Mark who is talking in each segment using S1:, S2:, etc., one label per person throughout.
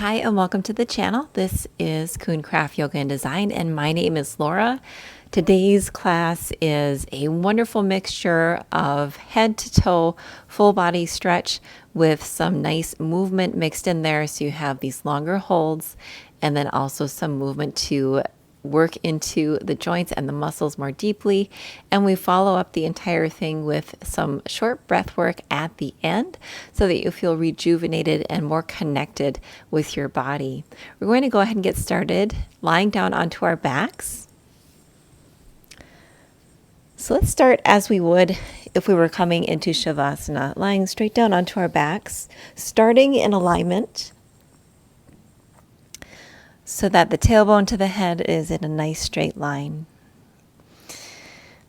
S1: Hi and welcome to the channel. This is Kuhn, Kraft, Yoga and Design, and my name is Laura. Today's class is a wonderful mixture of head to toe full body stretch with some nice movement mixed in there, so you have these longer holds and then also some movement to work into the joints and the muscles more deeply. And we follow up the entire thing with some short breath work at the end so that you feel rejuvenated and more connected with your body. We're going to go ahead and get started lying down onto our backs. So let's start as we would if we were coming into Shavasana, lying straight down onto our backs, starting in alignment so that the tailbone to the head is in a nice straight line.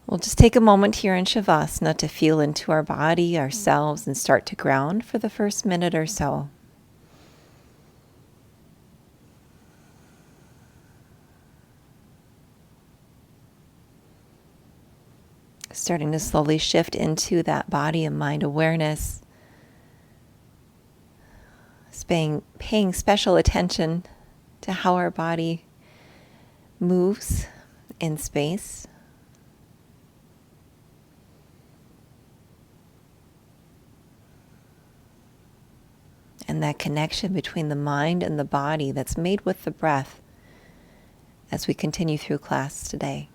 S1: We'll just take a moment here in Shavasana to feel into our body, ourselves, and start to ground for the first minute or so. Starting to slowly shift into that body and mind awareness, paying special attention to how our body moves in space. And that connection between the mind and the body that's made with the breath as we continue through class today.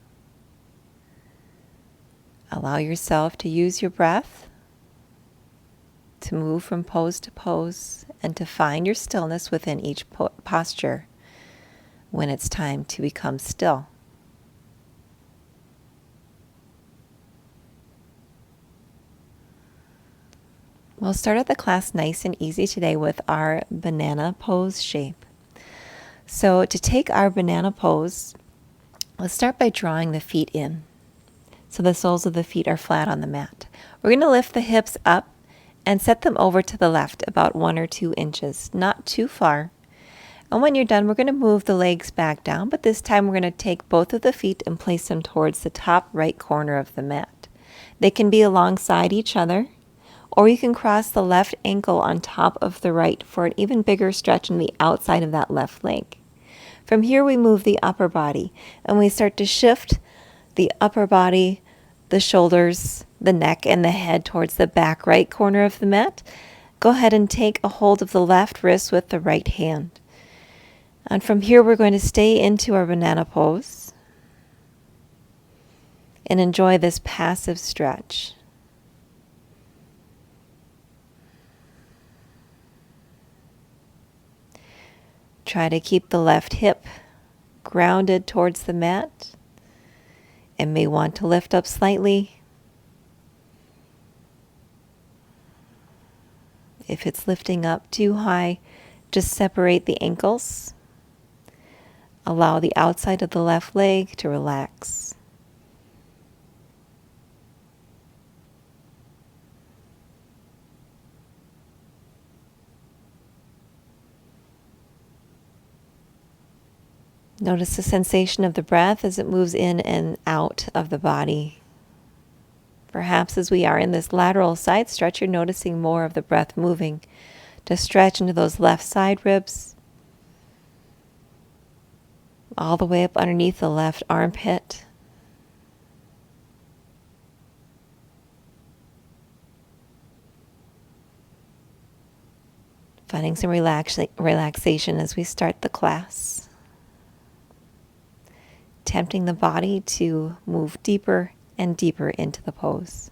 S1: Allow yourself to use your breath to move from pose to pose and to find your stillness within each posture when it's time to become still. We'll start out the class nice and easy today with our banana pose shape. So to take our banana pose, let's start by drawing the feet in. So the soles of the feet are flat on the mat. We're going to lift the hips up and set them over to the left about 1 or 2 inches, not too far. And when you're done, we're going to move the legs back down, but this time we're going to take both of the feet and place them towards the top right corner of the mat. They can be alongside each other, or you can cross the left ankle on top of the right for an even bigger stretch in the outside of that left leg. From here, we move the upper body, and we start to shift the upper body, the shoulders, the neck, and the head towards the back right corner of the mat. Go ahead and take a hold of the left wrist with the right hand. And from here, we're going to stay into our banana pose and enjoy this passive stretch. Try to keep the left hip grounded towards the mat and may want to lift up slightly. If it's lifting up too high, just separate the ankles. Allow the outside of the left leg to relax. Notice the sensation of the breath as it moves in and out of the body. Perhaps as we are in this lateral side stretch, you're noticing more of the breath moving to stretch into those left side ribs, all the way up underneath the left armpit. Finding some relaxation as we start the class. Tempting the body to move deeper and deeper into the pose.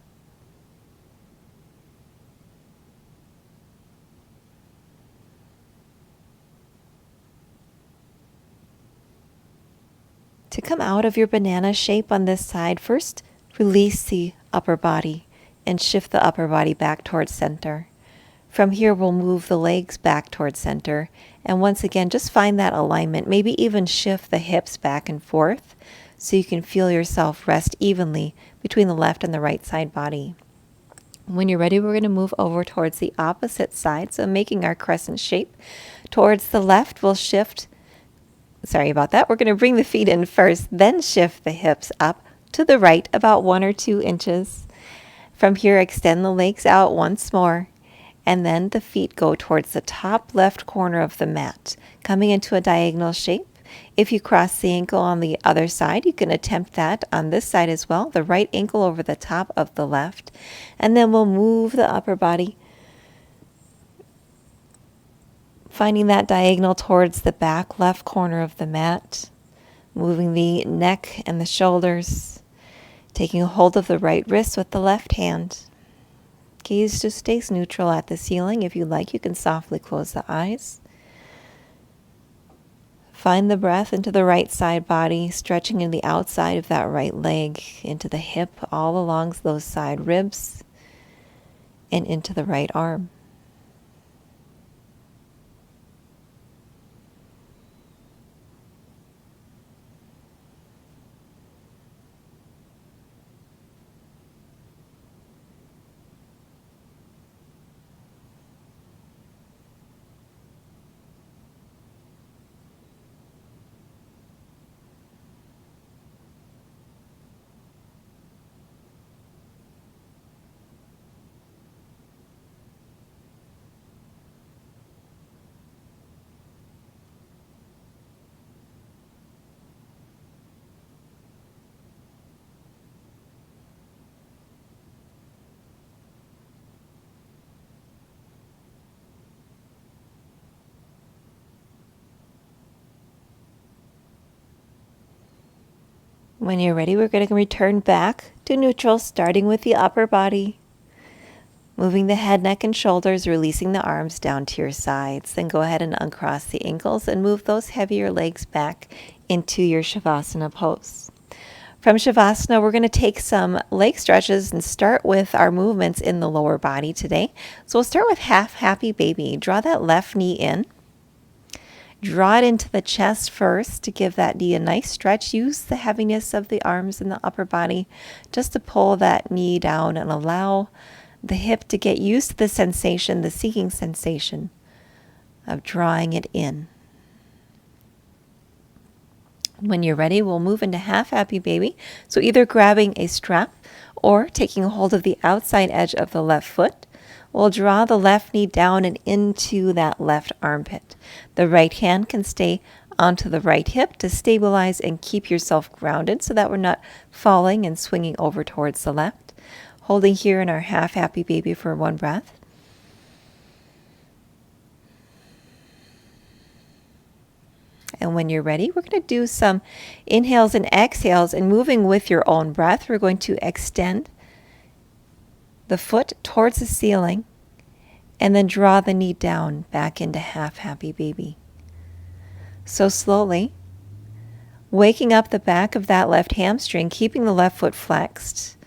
S1: To come out of your banana shape on this side, first release the upper body and shift the upper body back towards center. From here, we'll move the legs back towards center. And once again, just find that alignment. Maybe even shift the hips back and forth so you can feel yourself rest evenly between the left and the right side body. When you're ready, we're going to move over towards the opposite side. So making our crescent shape towards the left, we'll shift. Sorry about that. We're going to bring the feet in first, then shift the hips up to the right about 1 or 2 inches. From here, extend the legs out once more. and then the feet go towards the top left corner of the mat, coming into a diagonal shape. If you cross the ankle on the other side, you can attempt that on this side as well, the right ankle over the top of the left, and then we'll move the upper body, finding that diagonal towards the back left corner of the mat, moving the neck and the shoulders, taking a hold of the right wrist with the left hand. Gaze just stays neutral at the ceiling. If you like, you can softly close the eyes. Find the breath into the right side body, stretching in the outside of that right leg, into the hip, all along those side ribs, and into the right arm. When you're ready, we're going to return back to neutral, starting with the upper body, moving the head, neck, and shoulders, releasing the arms down to your sides. Then go ahead and uncross the ankles and move those heavier legs back into your Shavasana pose. From Shavasana, we're going to take some leg stretches and start with our movements in the lower body today. So we'll start with half happy baby. Draw that left knee in. Draw it into the chest first to give that knee a nice stretch. Use the heaviness of the arms and the upper body just to pull that knee down and allow the hip to get used to the sensation, the seeking sensation of drawing it in. When you're ready, we'll move into half happy baby. So either grabbing a strap or taking a hold of the outside edge of the left foot. We'll draw the left knee down and into that left armpit. The right hand can stay onto the right hip to stabilize and keep yourself grounded so that we're not falling and swinging over towards the left. Holding here in our half happy baby for one breath. And when you're ready, we're going to do some inhales and exhales, and moving with your own breath, we're going to extend the foot towards the ceiling and then draw the knee down back into half happy baby. So slowly, waking up the back of that left hamstring, keeping the left foot flexed,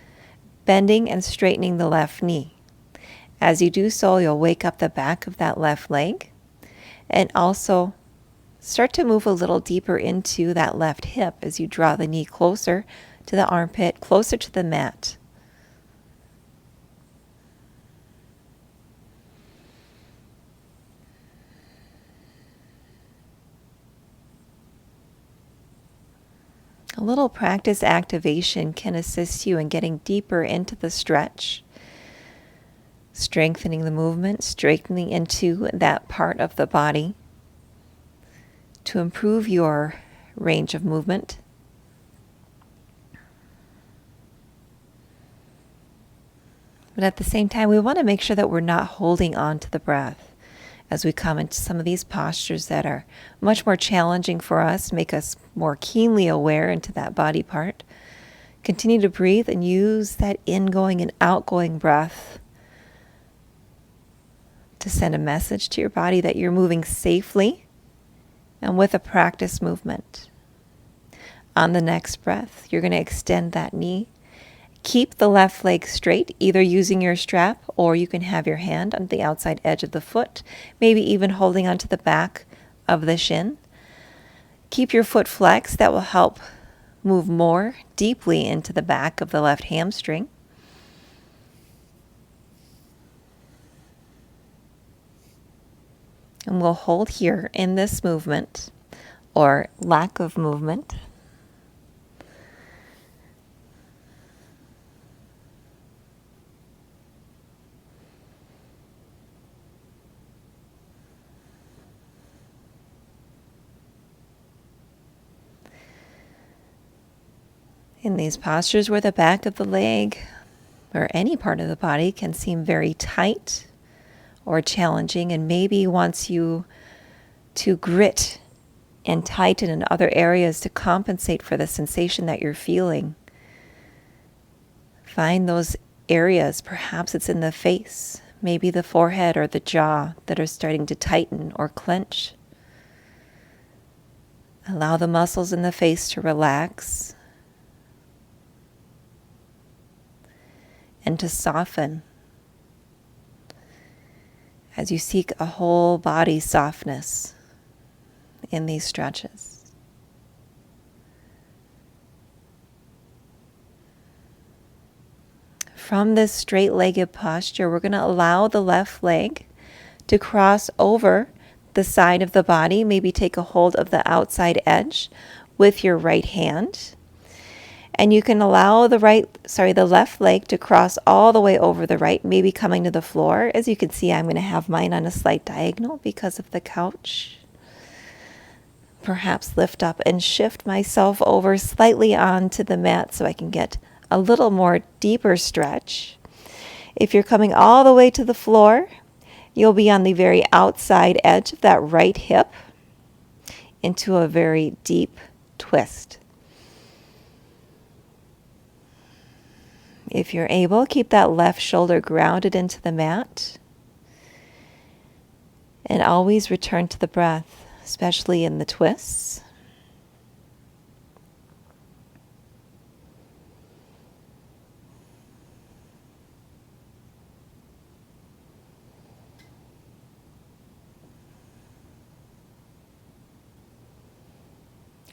S1: bending and straightening the left knee. As you do so, you'll wake up the back of that left leg and also start to move a little deeper into that left hip as you draw the knee closer to the armpit, closer to the mat. A little practice activation can assist you in getting deeper into the stretch, strengthening the movement, straightening into that part of the body to improve your range of movement. But at the same time, we want to make sure that we're not holding on to the breath as we come into some of these postures that are much more challenging for us, make us more keenly aware into that body part. Continue to breathe and use that ingoing and outgoing breath to send a message to your body that you're moving safely and with a practice movement. On the next breath, you're going to extend that knee. Keep the left leg straight, either using your strap or you can have your hand on the outside edge of the foot, maybe even holding onto the back of the shin. Keep your foot flexed. That will help move more deeply into the back of the left hamstring. And we'll hold here in this movement or lack of movement. In these postures where the back of the leg or any part of the body can seem very tight or challenging and maybe wants you to grit and tighten in other areas to compensate for the sensation that you're feeling. Find those areas, perhaps it's in the face, maybe the forehead or the jaw that are starting to tighten or clench. Allow the muscles in the face to relax and to soften as you seek a whole body softness in these stretches. From this straight-legged posture, we're going to allow the left leg to cross over the side of the body. Maybe take a hold of the outside edge with your right hand. And you can allow the left leg to cross all the way over the right, maybe coming to the floor. As you can see, I'm going to have mine on a slight diagonal because of the couch. Perhaps lift up and shift myself over slightly onto the mat so I can get a little more deeper stretch. If you're coming all the way to the floor, you'll be on the very outside edge of that right hip into a very deep twist. If you're able, keep that left shoulder grounded into the mat. And always return to the breath, especially in the twists.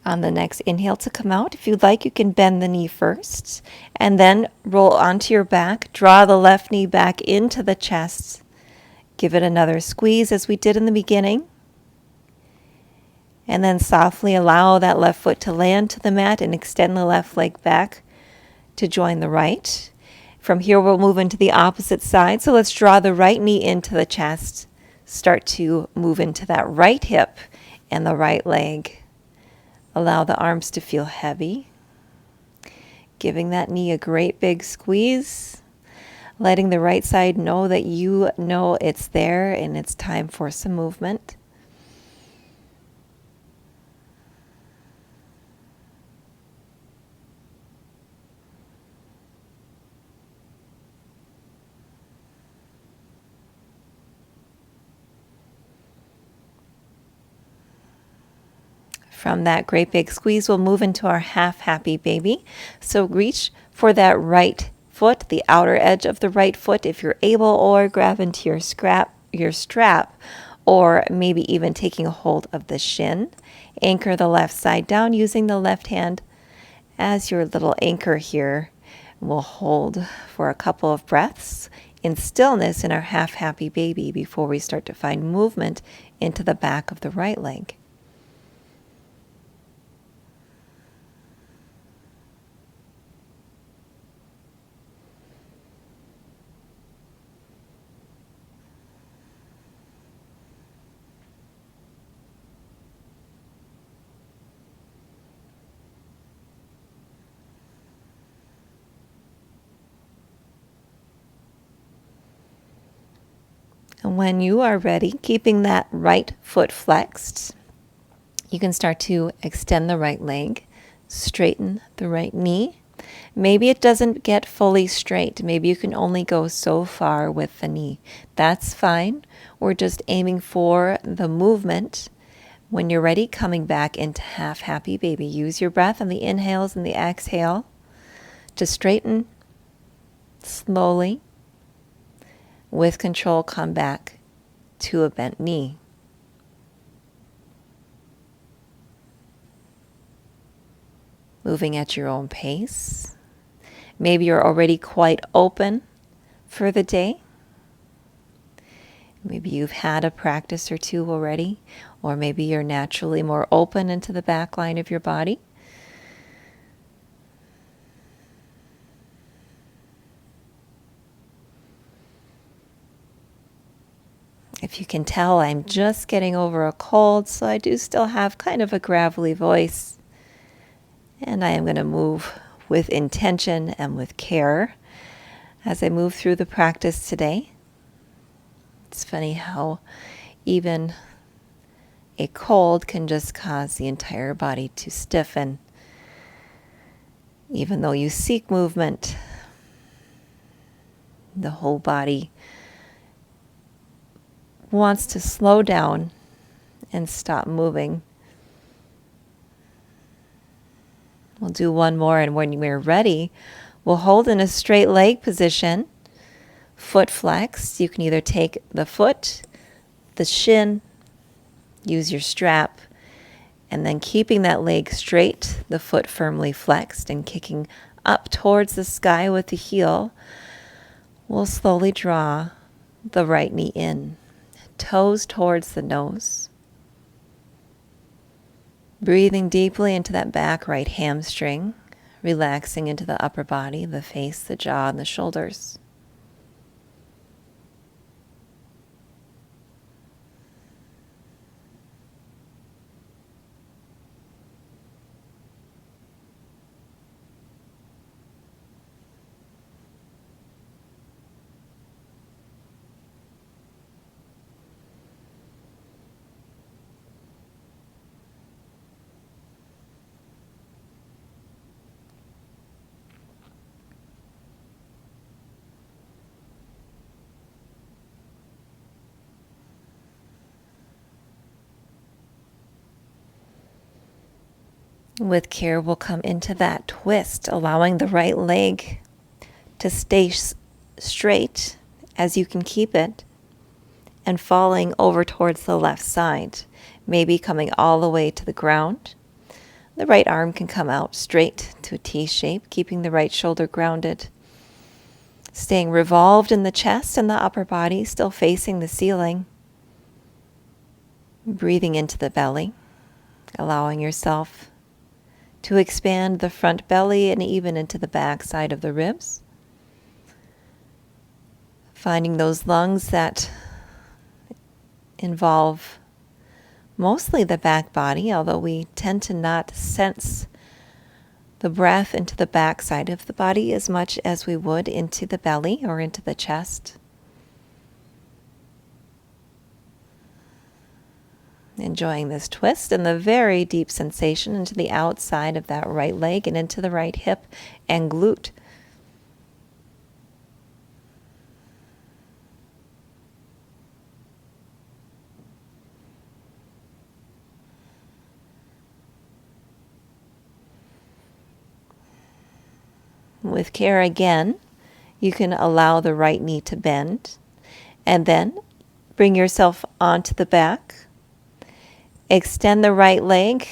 S1: On the next inhale to come out, if you'd like, you can bend the knee first and then roll onto your back. Draw the left knee back into the chest. Give it another squeeze as we did in the beginning. And then softly allow that left foot to land to the mat and extend the left leg back to join the right. From here, we'll move into the opposite side. So let's draw the right knee into the chest. Start to move into that right hip and the right leg. Allow the arms to feel heavy, giving that knee a great big squeeze, letting the right side know that you know it's there and it's time for some movement. From that great big squeeze, we'll move into our half happy baby. So reach for that right foot, the outer edge of the right foot if you're able, or grab into your strap, or maybe even taking a hold of the shin. Anchor the left side down using the left hand as your little anchor here. We'll hold for a couple of breaths in stillness in our half happy baby before we start to find movement into the back of the right leg. And when you are ready, keeping that right foot flexed, you can start to extend the right leg, straighten the right knee. Maybe it doesn't get fully straight. Maybe you can only go so far with the knee. That's fine. We're just aiming for the movement. When you're ready, coming back into half happy baby. Use your breath on the inhales and the exhale to straighten slowly. With control, come back to a bent knee. Moving at your own pace. Maybe you're already quite open for the day. Maybe you've had a practice or two already, or maybe you're naturally more open into the back line of your body. If you can tell, I'm just getting over a cold, so I do still have kind of a gravelly voice. And I am going to move with intention and with care as I move through the practice today. It's funny how even a cold can just cause the entire body to stiffen. Even though you seek movement, the whole body wants to slow down and stop moving. We'll do one more, and when we're ready, we'll hold in a straight leg position, foot flexed. You can either take the foot, the shin, use your strap, and then keeping that leg straight, the foot firmly flexed and kicking up towards the sky with the heel, we'll slowly draw the right knee in, toes towards the nose. Breathing deeply into that back right hamstring, relaxing into the upper body, the face, the jaw, and the shoulders. With care, we'll come into that twist, allowing the right leg to stay straight as you can keep it, and falling over towards the left side, maybe coming all the way to the ground. The right arm can come out straight to a T shape, keeping the right shoulder grounded. Staying revolved in the chest and the upper body, still facing the ceiling. Breathing into the belly, allowing yourself to expand the front belly and even into the back side of the ribs. Finding those lungs that involve mostly the back body, although we tend to not sense the breath into the back side of the body as much as we would into the belly or into the chest. Enjoying this twist and the very deep sensation into the outside of that right leg and into the right hip and glute. With care again, you can allow the right knee to bend and then bring yourself onto the back. Extend the right leg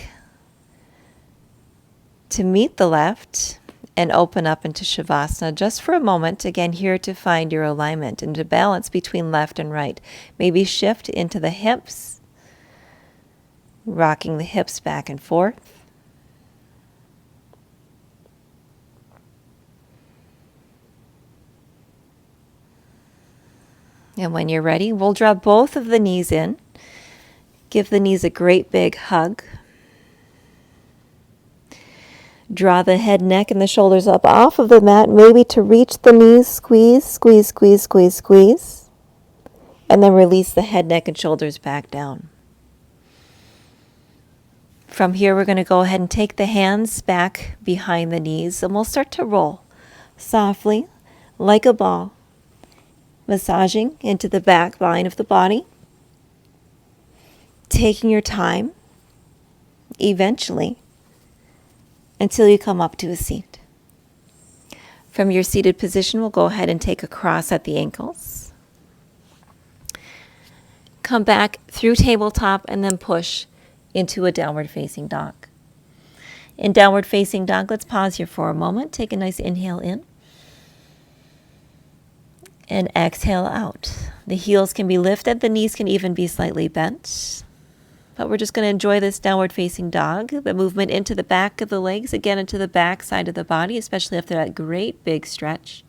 S1: to meet the left and open up into Shavasana just for a moment. Again, here to find your alignment and to balance between left and right. Maybe shift into the hips, rocking the hips back and forth. And when you're ready, we'll draw both of the knees in. Give the knees a great big hug. Draw the head, neck, and the shoulders up off of the mat, maybe to reach the knees. Squeeze, squeeze, squeeze, squeeze, squeeze. And then release the head, neck, and shoulders back down. From here, we're going to go ahead and take the hands back behind the knees, and we'll start to roll softly, like a ball, massaging into the back line of the body. Taking your time, eventually, until you come up to a seat. From your seated position, we'll go ahead and take a cross at the ankles. Come back through tabletop and then push into a downward facing dog. In downward facing dog, let's pause here for a moment. Take a nice inhale in. And exhale out. The heels can be lifted, the knees can even be slightly bent. But we're just going to enjoy this downward facing dog, the movement into the back of the legs, again into the back side of the body, especially after that great big stretch.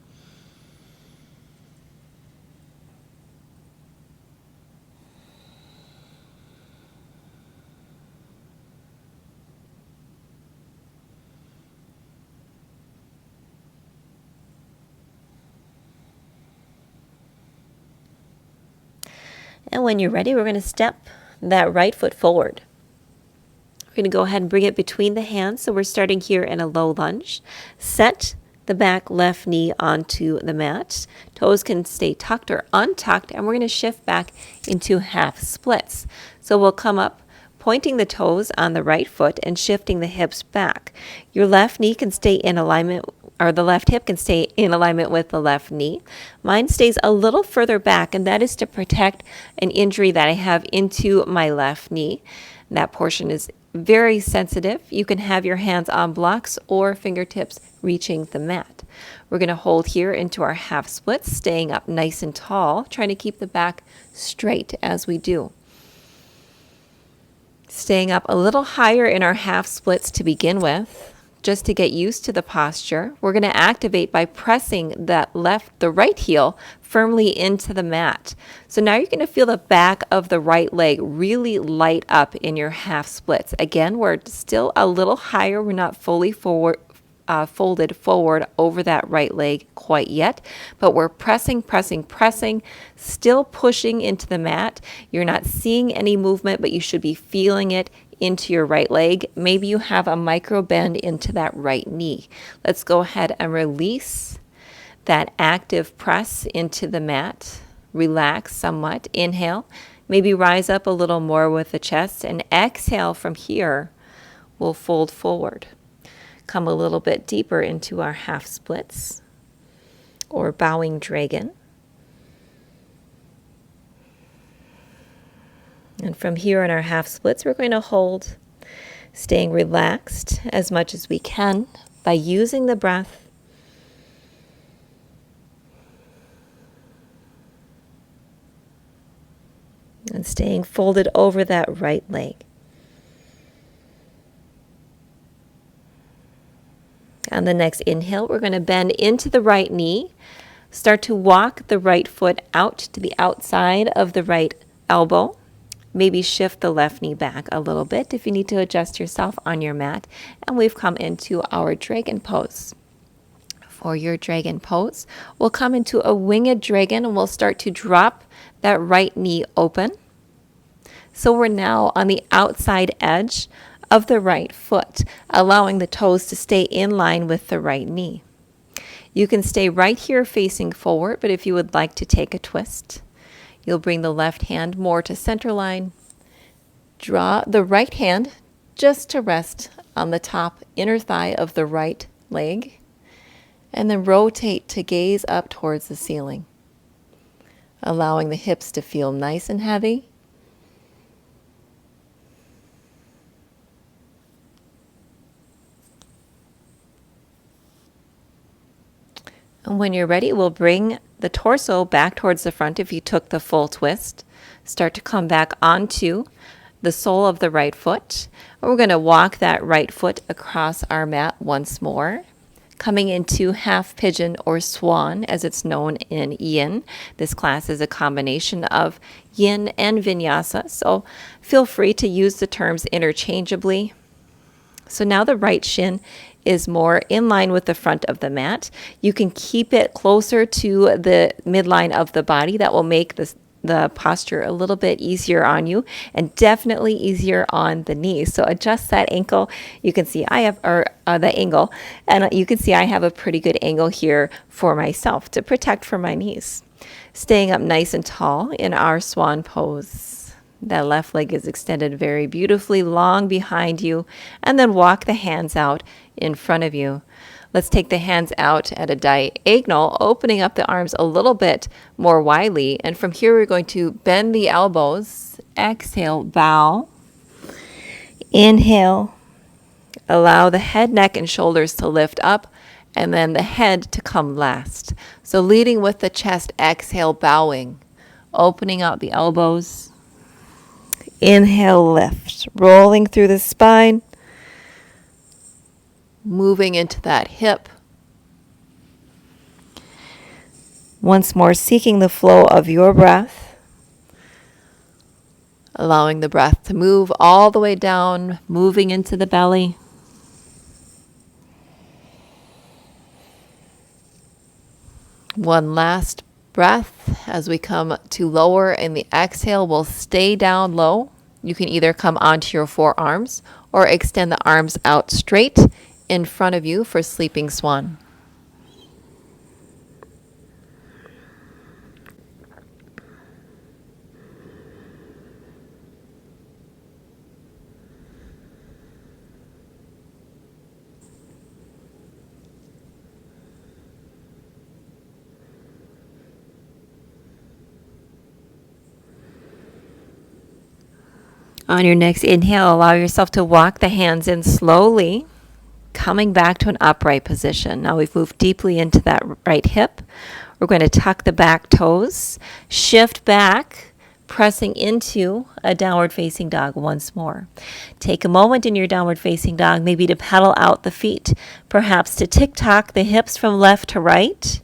S1: And when you're ready, we're going to step that right foot forward. We're going to go ahead and bring it between the hands. So we're starting here in a low lunge. Set the back left knee onto the mat. Toes can stay tucked or untucked, and we're going to shift back into half splits. So we'll come up, pointing the toes on the right foot and shifting the hips back. Your left knee can stay in alignment, or the left hip can stay in alignment with the left knee. Mine stays a little further back, and that is to protect an injury that I have into my left knee. That portion is very sensitive. You can have your hands on blocks or fingertips reaching the mat. We're going to hold here into our half splits, staying up nice and tall, trying to keep the back straight as we do. Staying up a little higher in our half splits to begin with, just to get used to the posture. We're going to activate by pressing the right heel firmly into the mat. So now you're going to feel the back of the right leg really light up in your half splits. Again, we're still a little higher. We're not fully folded forward over that right leg quite yet, but we're pressing, still pushing into the mat. You're not seeing any movement, but you should be feeling it into your right leg. Maybe you have a micro bend into that right knee. Let's go ahead and release that active press into the mat. Relax somewhat. Inhale. Maybe rise up a little more with the chest, and exhale from here. We'll fold forward. Come a little bit deeper into our half splits or bowing dragon. And from here in our half splits, we're going to hold, staying relaxed as much as we can by using the breath. And staying folded over that right leg. On the next inhale, we're going to bend into the right knee. Start to walk the right foot out to the outside of the right elbow. Maybe shift the left knee back a little bit if you need to adjust yourself on your mat. And we've come into our dragon pose. For your dragon pose, we'll come into a winged dragon, and we'll start to drop that right knee open. So we're now on the outside edge of the right foot, allowing the toes to stay in line with the right knee. You can stay right here facing forward, but if you would like to take a twist, you'll bring the left hand more to center line. Draw the right hand just to rest on the top inner thigh of the right leg, and then rotate to gaze up towards the ceiling, allowing the hips to feel nice and heavy. And when you're ready, we'll bring the torso back towards the front if you took the full twist. Start to come back onto the sole of the right foot. And we're going to walk that right foot across our mat once more, coming into half pigeon or swan, as it's known in yin. This class is a combination of yin and vinyasa, so feel free to use the terms interchangeably. So now the right shin is more in line with the front of the mat. You can keep it closer to the midline of the body. That will make the posture a little bit easier on you, and definitely easier on the knees. So adjust that ankle. You can see I have, the angle, and you can see I have a pretty good angle here for myself to protect for my knees. Staying up nice and tall in our swan pose. That left leg is extended very beautifully long behind you, and then walk the hands out in front of you. Let's take the hands out at a diagonal, opening up the arms a little bit more widely. And from here, we're going to bend the elbows. Exhale, bow. Inhale, allow the head, neck, and shoulders to lift up, and then the head to come last. So leading with the chest, exhale, bowing, opening out the elbows. Inhale, lift, rolling through the spine, moving into that hip. Once more, seeking the flow of your breath, allowing the breath to move all the way down, moving into the belly. One last breath as we come to lower, and the exhale will stay down low. You can either come onto your forearms or extend the arms out straight in front of you for sleeping swan. On your next inhale, allow yourself to walk the hands in slowly, coming back to an upright position. Now we've moved deeply into that right hip. We're going to tuck the back toes, shift back, pressing into a downward facing dog once more. Take a moment in your downward facing dog, maybe to pedal out the feet, perhaps to tick-tock the hips from left to right.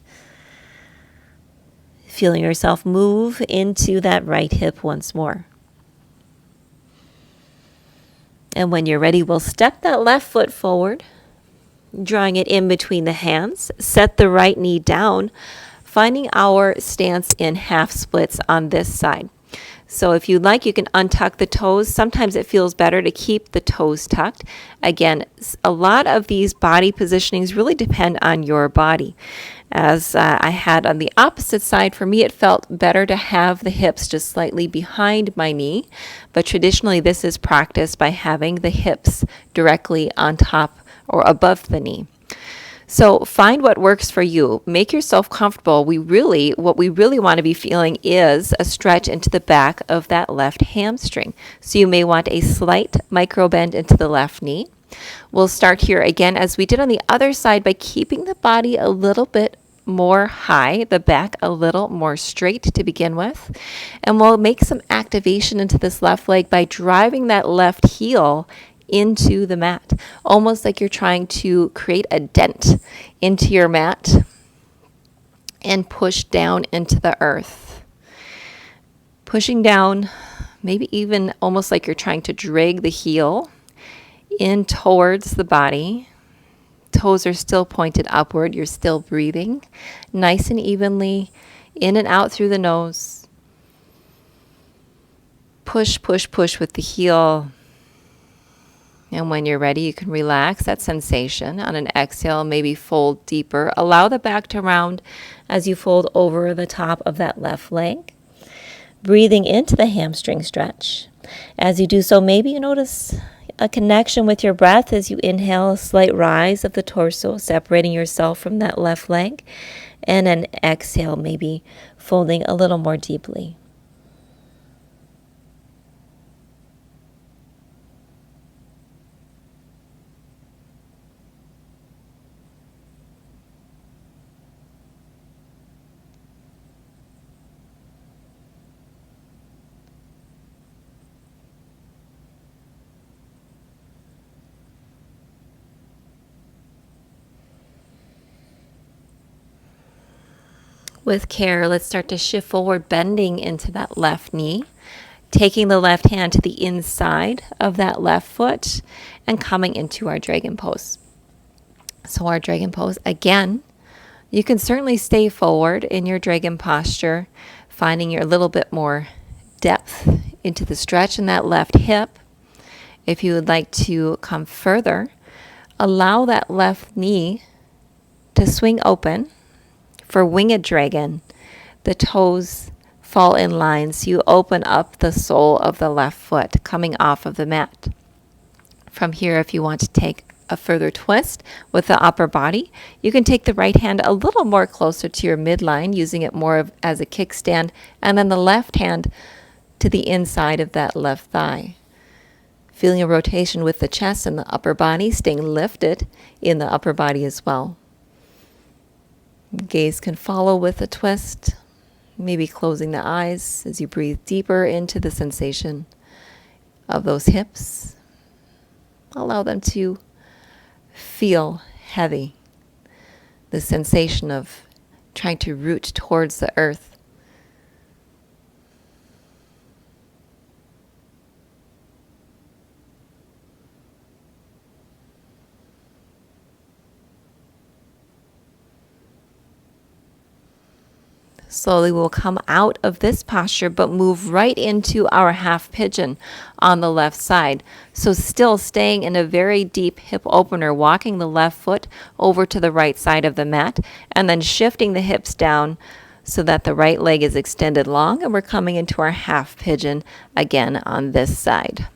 S1: Feeling yourself move into that right hip once more. And when you're ready, we'll step that left foot forward, drawing it in between the hands. Set the right knee down, finding our stance in half splits on this side. So if you'd like, you can untuck the toes. Sometimes it feels better to keep the toes tucked. Again, a lot of these body positionings really depend on your body. As I had on the opposite side, for me it felt better to have the hips just slightly behind my knee, but traditionally this is practiced by having the hips directly on top or above the knee. So find what works for you. Make yourself comfortable. What we really want to be feeling is a stretch into the back of that left hamstring. So you may want a slight micro bend into the left knee. We'll start here again as we did on the other side by keeping the body a little bit more high, the back a little more straight to begin with. And we'll make some activation into this left leg by driving that left heel into the mat, almost like you're trying to create a dent into your mat and push down into the earth. Pushing down, maybe even almost like you're trying to drag the heel in towards the body. Toes are still pointed upward. You're still breathing nice and evenly in and out through the nose. Push, push, push with the heel. And when you're ready, you can relax that sensation. On an exhale, maybe fold deeper. Allow the back to round as you fold over the top of that left leg. Breathing into the hamstring stretch. As you do so, maybe you notice a connection with your breath as you inhale, a slight rise of the torso, separating yourself from that left leg. And an exhale, maybe folding a little more deeply. With care, let's start to shift forward, bending into that left knee, taking the left hand to the inside of that left foot and coming into our dragon pose. So our dragon pose, again, you can certainly stay forward in your dragon posture, finding your little bit more depth into the stretch in that left hip. If you would like to come further, allow that left knee to swing open. For winged dragon, the toes fall in line, so you open up the sole of the left foot coming off of the mat. From here, if you want to take a further twist with the upper body, you can take the right hand a little more closer to your midline, using it more as a kickstand, and then the left hand to the inside of that left thigh. Feeling a rotation with the chest and the upper body, staying lifted in the upper body as well. Gaze can follow with a twist, maybe closing the eyes as you breathe deeper into the sensation of those hips. Allow them to feel heavy, the sensation of trying to root towards the earth. Slowly we'll come out of this posture but move right into our half pigeon on the left side. So still staying in a very deep hip opener, walking the left foot over to the right side of the mat and then shifting the hips down so that the right leg is extended long, and we're coming into our half pigeon again on this side.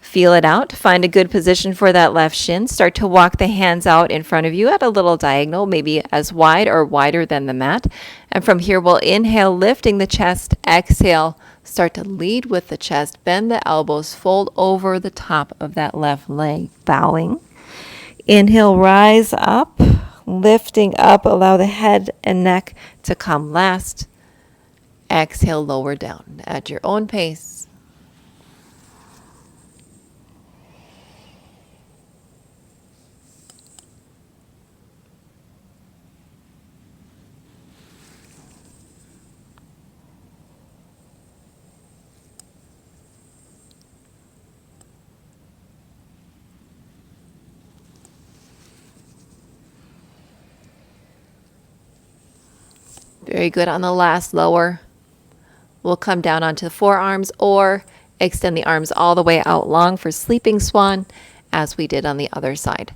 S1: Feel it out. Find a good position for that left shin. Start to walk the hands out in front of you at a little diagonal, maybe as wide or wider than the mat. And from here, we'll inhale, lifting the chest. Exhale, start to lead with the chest. Bend the elbows, fold over the top of that left leg, bowing. Inhale, rise up, lifting up. Allow the head and neck to come last. Exhale, lower down at your own pace. Very good. On the last lower, we'll come down onto the forearms or extend the arms all the way out long for sleeping swan, as we did on the other side.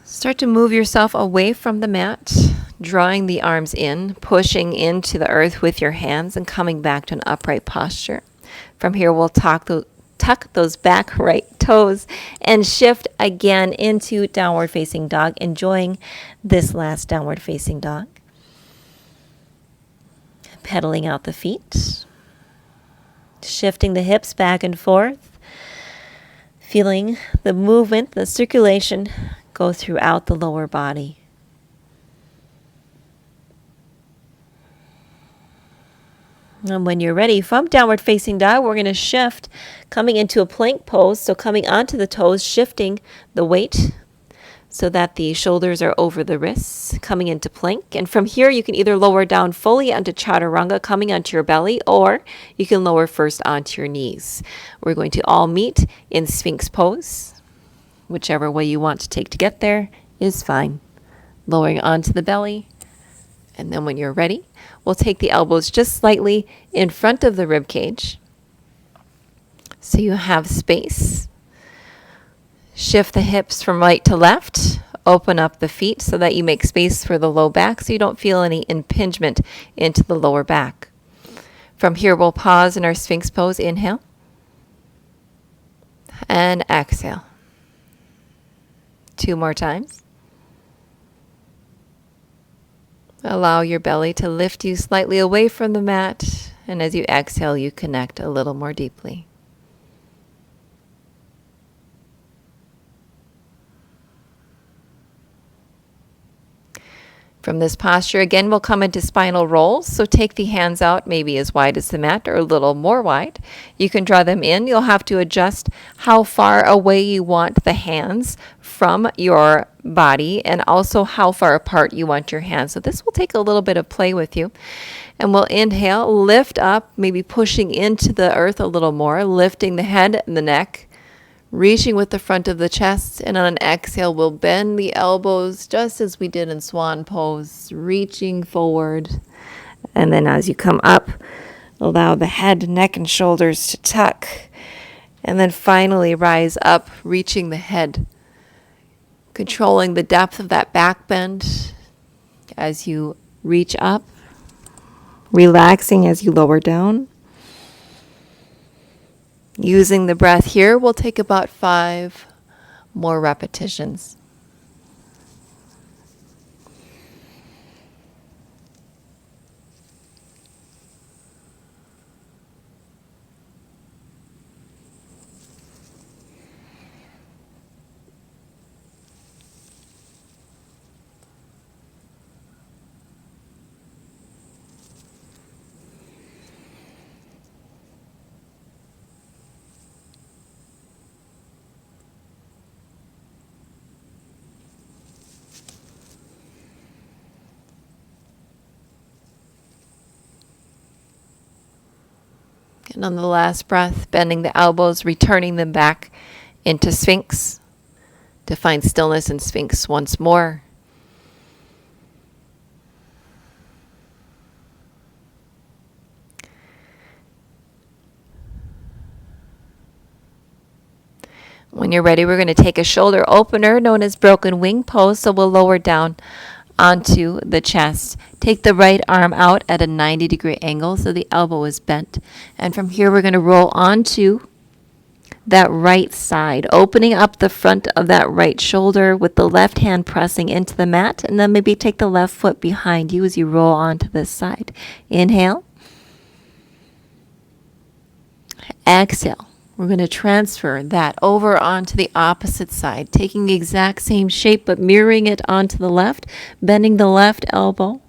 S1: Start to move yourself away from the mat, drawing the arms in, pushing into the earth with your hands and coming back to an upright posture. From here, we'll tuck those back right toes and shift again into downward facing dog, enjoying this last downward facing dog. Pedaling out the feet, shifting the hips back and forth, feeling the movement, the circulation go throughout the lower body. And when you're ready, from downward facing dog, we're going to shift, coming into a plank pose. So coming onto the toes, shifting the weight so that the shoulders are over the wrists, coming into plank. And from here, you can either lower down fully onto chaturanga, coming onto your belly, or you can lower first onto your knees. We're going to all meet in Sphinx pose. Whichever way you want to take to get there is fine. Lowering onto the belly. And then when you're ready, we'll take the elbows just slightly in front of the rib cage, so you have space. Shift the hips from right to left. Open up the feet so that you make space for the low back so you don't feel any impingement into the lower back. From here, we'll pause in our Sphinx pose. Inhale. And exhale. 2 more times. Allow your belly to lift you slightly away from the mat, and as you exhale, you connect a little more deeply. From this posture, again, we'll come into spinal rolls. So take the hands out, maybe as wide as the mat or a little more wide. You can draw them in. You'll have to adjust how far away you want the hands from your body and also how far apart you want your hands. So this will take a little bit of play with you. And we'll inhale, lift up, maybe pushing into the earth a little more, lifting the head and the neck, reaching with the front of the chest, and on an exhale, we'll bend the elbows just as we did in swan pose, reaching forward. And then as you come up, allow the head, neck, and shoulders to tuck. And then finally rise up, reaching the head, controlling the depth of that back bend as you reach up, relaxing as you lower down. Using the breath here, we'll take about 5 more repetitions. And on the last breath, bending the elbows, returning them back into Sphinx to find stillness in Sphinx once more. When you're ready, we're going to take a shoulder opener known as broken wing pose. So we'll lower down onto the chest. Take the right arm out at a 90-degree angle so the elbow is bent. And from here, we're going to roll onto that right side, opening up the front of that right shoulder with the left hand pressing into the mat. And then maybe take the left foot behind you as you roll onto this side. Inhale. Exhale. We're going to transfer that over onto the opposite side, taking the exact same shape but mirroring it onto the left, bending the left elbow,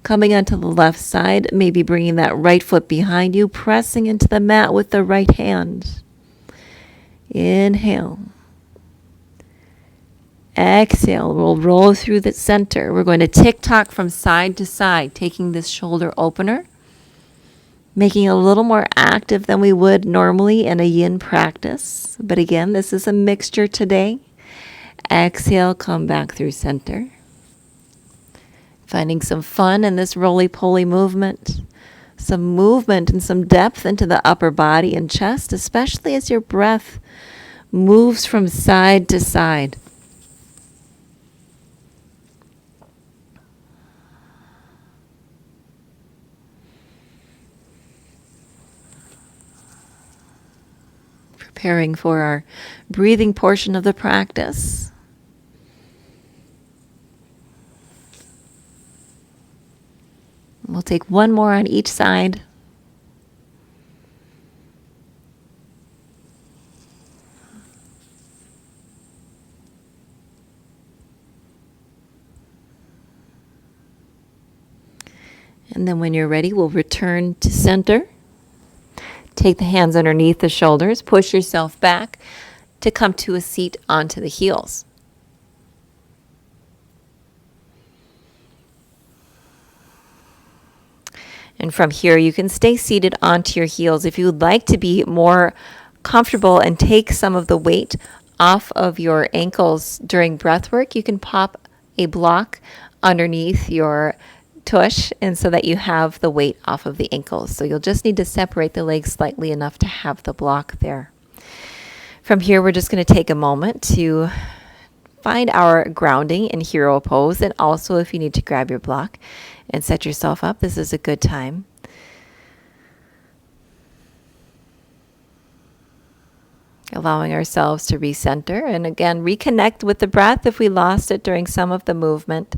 S1: coming onto the left side, maybe bringing that right foot behind you, pressing into the mat with the right hand. Inhale. Exhale. We'll roll through the center. We're going to tick-tock from side to side, taking this shoulder opener, making it a little more active than we would normally in a yin practice. But again, this is a mixture today. Exhale, come back through center. Finding some fun in this roly-poly movement. Some movement and some depth into the upper body and chest, especially as your breath moves from side to side. Preparing for our breathing portion of the practice. We'll take one more on each side. And then when you're ready, we'll return to center. Take the hands underneath the shoulders. Push yourself back to come to a seat onto the heels. And from here, you can stay seated onto your heels. If you would like to be more comfortable and take some of the weight off of your ankles during breath work, you can pop a block underneath your tush, and so that you have the weight off of the ankles. So you'll just need to separate the legs slightly enough to have the block there. From here, we're just going to take a moment to find our grounding in hero pose. And also, if you need to grab your block and set yourself up, this is a good time. Allowing ourselves to recenter and again, reconnect with the breath if we lost it during some of the movement.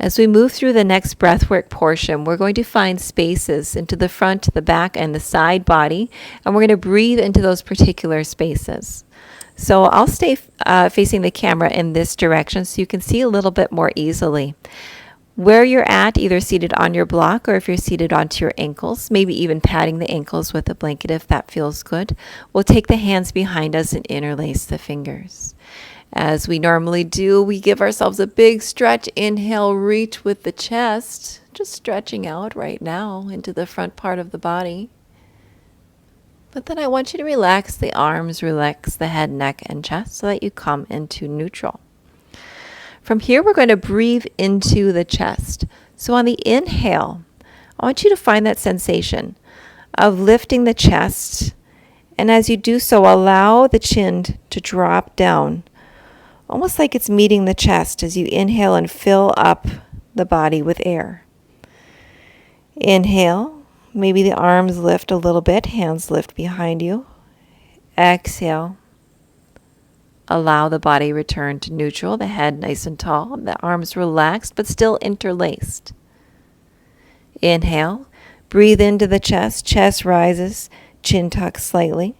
S1: As we move through the next breathwork portion, we're going to find spaces into the front, the back, and the side body, and we're going to breathe into those particular spaces. So I'll stay facing the camera in this direction so you can see a little bit more easily. Where you're at, either seated on your block or if you're seated onto your ankles, maybe even patting the ankles with a blanket if that feels good, we'll take the hands behind us and interlace the fingers. As we normally do, we give ourselves a big stretch. Inhale, reach with the chest, just stretching out right now into the front part of the body. But then I want you to relax the arms, relax the head, neck, and chest so that you come into neutral. From here, we're going to breathe into the chest. So on the inhale, I want you to find that sensation of lifting the chest. And as you do so, allow the chin to drop down, almost like it's meeting the chest as you inhale and fill up the body with air. Inhale, maybe the arms lift a little bit, hands lift behind you. Exhale, allow the body return to neutral, the head nice and tall, the arms relaxed but still interlaced. Inhale, breathe into the chest, chest rises, chin tucks slightly.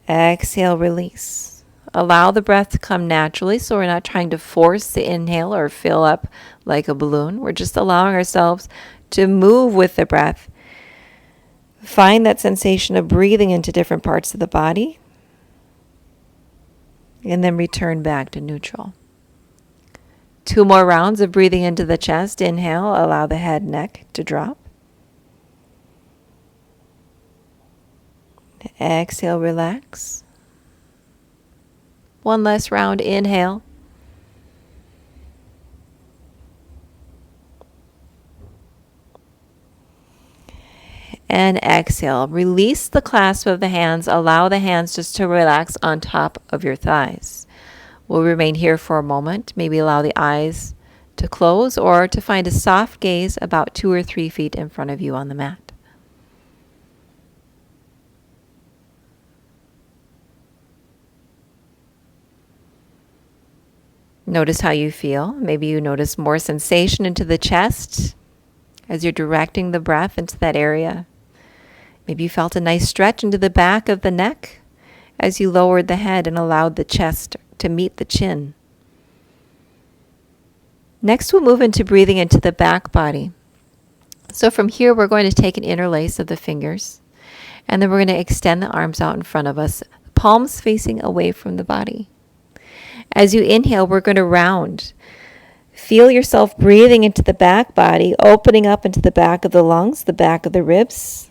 S1: Exhale, release. Allow the breath to come naturally, so we're not trying to force the inhale or fill up like a balloon. We're just allowing ourselves to move with the breath. Find that sensation of breathing into different parts of the body. and then return back to neutral. 2 more rounds of breathing into the chest. Inhale, allow the head, neck to drop. Exhale, relax. 1 last round. Inhale. And exhale. Release the clasp of the hands. Allow the hands just to relax on top of your thighs. We'll remain here for a moment. Maybe allow the eyes to close or to find a soft gaze about 2 or 3 feet in front of you on the mat. Notice how you feel. Maybe you notice more sensation into the chest as you're directing the breath into that area. Maybe you felt a nice stretch into the back of the neck as you lowered the head and allowed the chest to meet the chin. Next, we'll move into breathing into the back body. So from here, we're going to take an interlace of the fingers, and then we're going to extend the arms out in front of us, palms facing away from the body. As you inhale, we're going to round. Feel yourself breathing into the back body, opening up into the back of the lungs, the back of the ribs.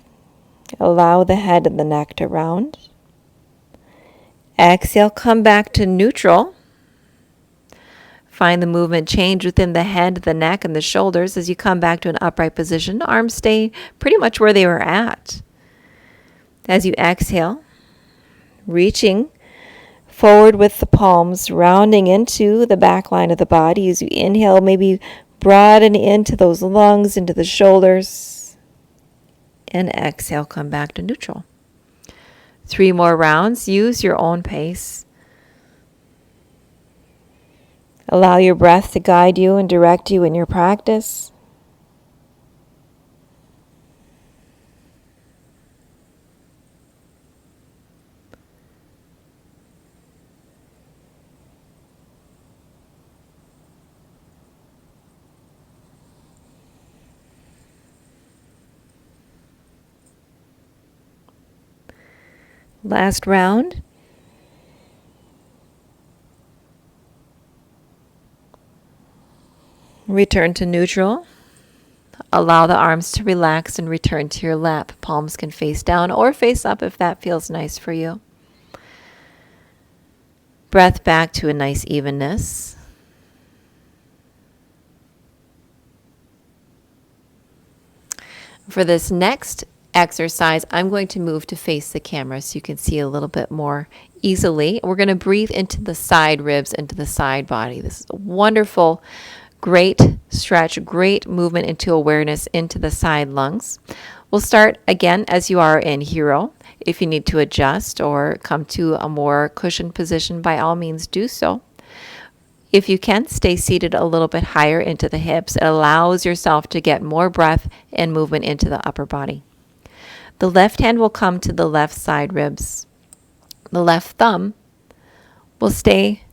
S1: Allow the head and the neck to round. Exhale, come back to neutral. Find the movement change within the head, the neck, and the shoulders as you come back to an upright position. Arms stay pretty much where they were at. As you exhale, reaching forward with the palms, rounding into the back line of the body. As you inhale, maybe broaden into those lungs, into the shoulders. And exhale, come back to neutral. 3 more rounds. Use your own pace. Allow your breath to guide you and direct you in your practice. Last round. Return to neutral. Allow the arms to relax and return to your lap. Palms can face down or face up if that feels nice for you. Breath back to a nice evenness. For this next exercise, I'm going to move to face the camera so you can see a little bit more easily. We're going to breathe into the side ribs, into the side body. This is a wonderful, great stretch, great movement into awareness into the side lungs. We'll start again as you are in hero. If you need to adjust or come to a more cushioned position, by all means do so. If you can, stay seated a little bit higher into the hips. It allows yourself to get more breath and movement into the upper body. The left hand will come to the left side ribs. The left thumb will stay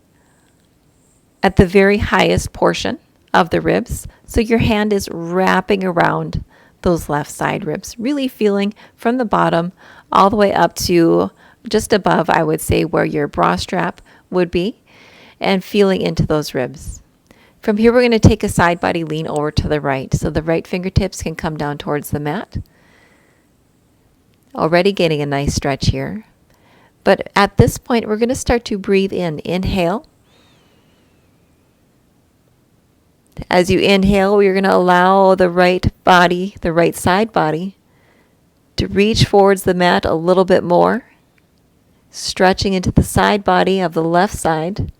S1: at the very highest portion of the ribs. So your hand is wrapping around those left side ribs, really feeling from the bottom all the way up to just above, I would say, where your bra strap would be, and feeling into those ribs. From here, we're going to take a side body lean over to the right. So the right fingertips can come down towards the mat. Already getting a nice stretch here. But at this point, we're going to start to breathe in. Inhale. As you inhale, you're going to allow the right body, the right side body, to reach towards the mat a little bit more, stretching into the side body of the left side,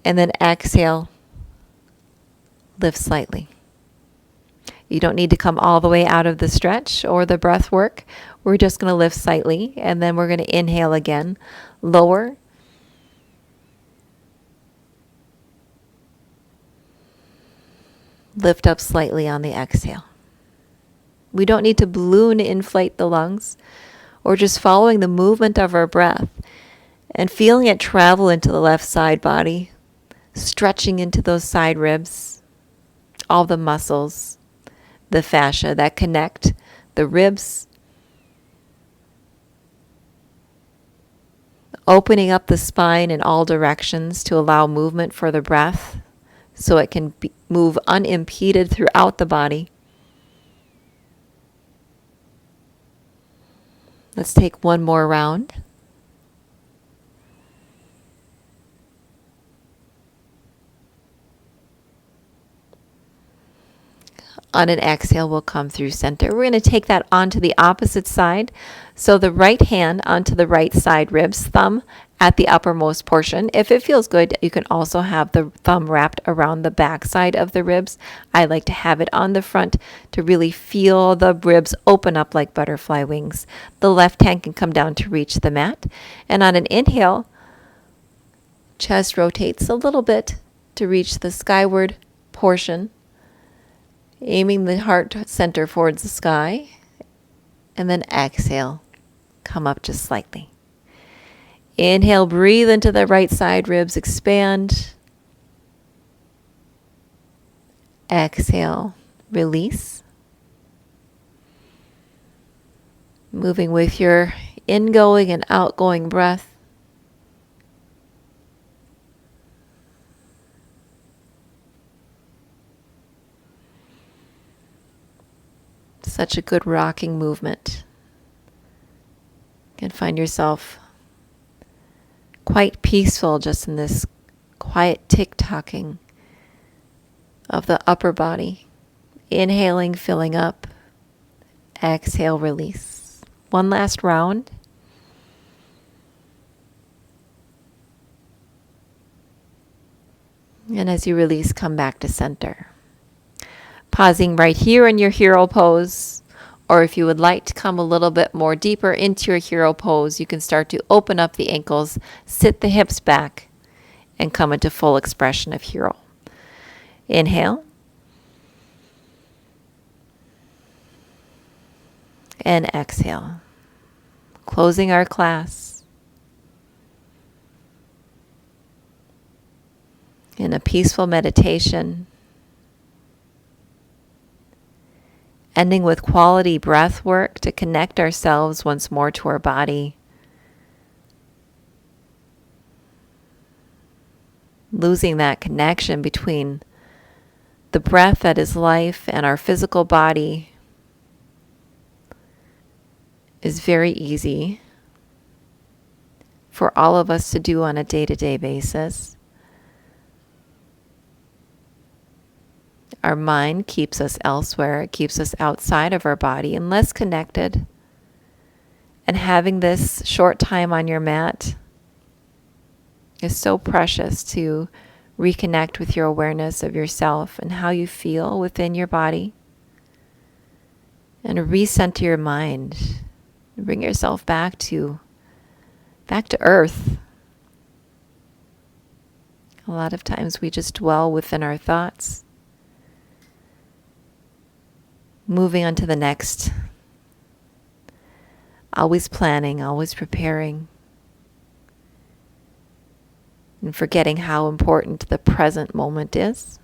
S1: and then exhale, lift slightly. You don't need to come all the way out of the stretch or the breath work. We're just going to lift slightly, and then we're going to inhale again, lower. Lift up slightly on the exhale. We don't need to balloon inflate the lungs. Or just following the movement of our breath and feeling it travel into the left side body, stretching into those side ribs, all the muscles, the fascia that connect the ribs Opening up the spine in all directions to allow movement for the breath so it can move unimpeded throughout the body. Let's take one more round. On an exhale, we'll come through center. We're going to take that onto the opposite side. So the right hand onto the right side ribs, thumb at the uppermost portion. If it feels good, you can also have the thumb wrapped around the back side of the ribs. I like to have it on the front to really feel the ribs open up like butterfly wings. The left hand can come down to reach the mat. And on an inhale, chest rotates a little bit to reach the skyward portion, aiming the heart center towards the sky, and then exhale, come up just slightly. Inhale, breathe into the right side ribs, expand. Exhale, release. Moving with your ingoing and outgoing breath. Such a good rocking movement. You can find yourself quite peaceful just in this quiet tick-tocking of the upper body. Inhaling, filling up. Exhale, release. One last round. And as you release, come back to center. Pausing right here in your hero pose, or if you would like to come a little bit more deeper into your hero pose, you can start to open up the ankles, sit the hips back, and come into full expression of hero. Inhale. And exhale. Closing our class in a peaceful meditation. Ending with quality breath work to connect ourselves once more to our body. Losing that connection between the breath that is life and our physical body is very easy for all of us to do on a day-to-day basis. Our mind keeps us elsewhere. It keeps us outside of our body and less connected. And having this short time on your mat is so precious to reconnect with your awareness of yourself and how you feel within your body. And recenter your mind. Bring yourself back to earth. A lot of times we just dwell within our thoughts. Moving on to the next. Always planning, always preparing. And forgetting how important the present moment is.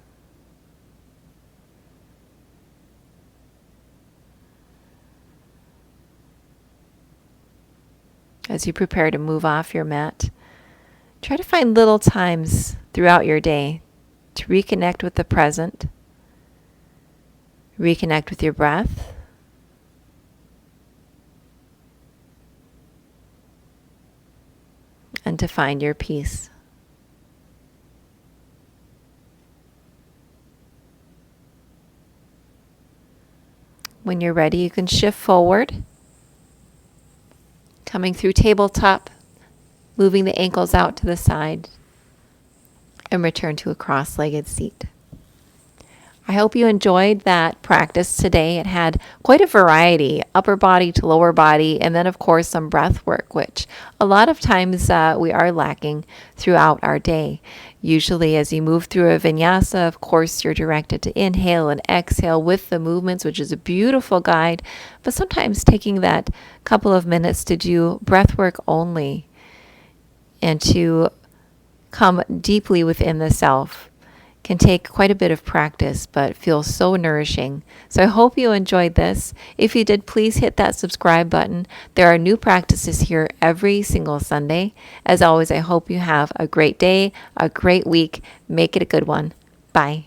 S1: As you prepare to move off your mat, try to find little times throughout your day to reconnect with the present. Reconnect with your breath. And to find your peace. When you're ready, you can shift forward, coming through tabletop, moving the ankles out to the side, and return to a cross-legged seat. I hope you enjoyed that practice today. It had quite a variety, upper body to lower body, and then of course some breath work, which a lot of times we are lacking throughout our day. Usually as you move through a vinyasa, of course you're directed to inhale and exhale with the movements, which is a beautiful guide, but sometimes taking that couple of minutes to do breath work only and to come deeply within the self can take quite a bit of practice, but feels so nourishing. So I hope you enjoyed this. If you did, please hit that subscribe button. There are new practices here every single Sunday. As always, I hope you have a great day, a great week. Make it a good one. Bye.